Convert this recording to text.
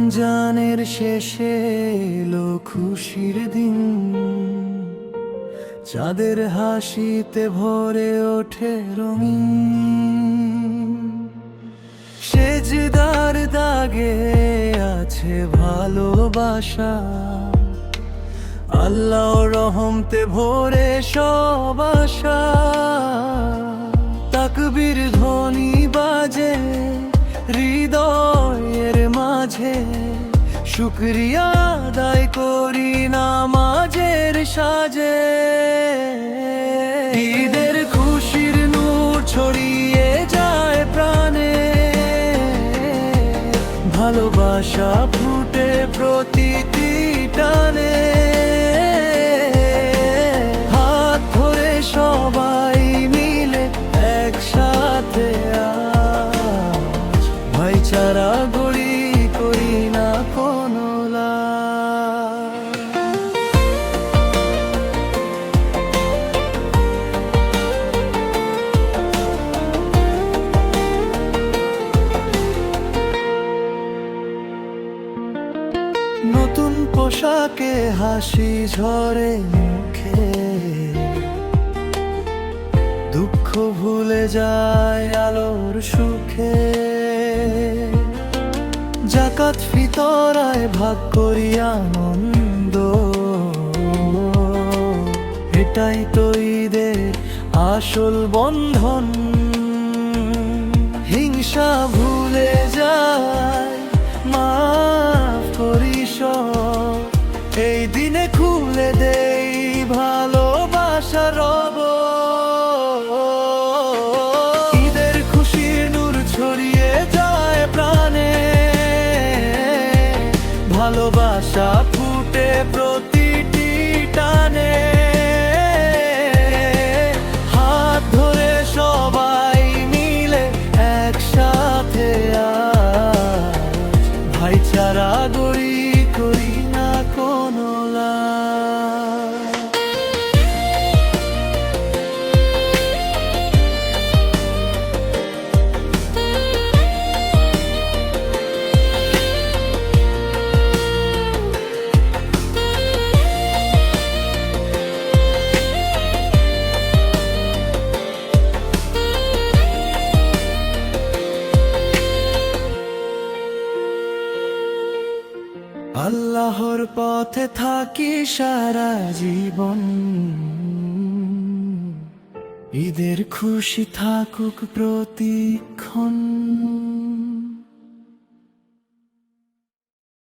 রমজানের শেষে এলো খুশির দিন, চাঁদের হাসিতে ভরে ওঠে রঙিন। সেজদার দাগে আছে ভালোবাসা, আল্লাহ রহমতে ভরে সব আশা। তাকবীর ধ্বনি বাজে হৃদয়ের মাঝে, শুকরিয়া আদায় করি নামাজের সাজে। ঈদের খুশির নূর ছড়িয়ে যায় প্রাণে, ভালোবাসা ফুটে প্রতিটি টানে। হাত ধরে সবাই মিলে একসাথে আজ ভাইচারা গড়ি, করি না কোনো লাজ। নতুন পোশাকে হাসি ঝরে মুখে, দুঃখ ভুলে যায় আলোর সুখে। যাকাত ফিতরায় ভাগ করি আনন্দ, এটাই তো ঈদের আসল বন্ধন। হিংসা ভুলে যায়, মাফ করি সব, এই দিনে খুলে দেই ভালোবাসার রব। ঈদের খুশির নূর ছড়িয়ে যায় প্রাণে, ভালোবাসা ফুটে প্রতিটি টানে। হাত ধরে সবাই মিলে একসাথে আজ ভাইচারা গড়ি, করি না কোনো লাজ। আল্লাহর পথে থাকি সারা জীবন, ঈদের খুশি থাকুক প্রতিক্ষণ।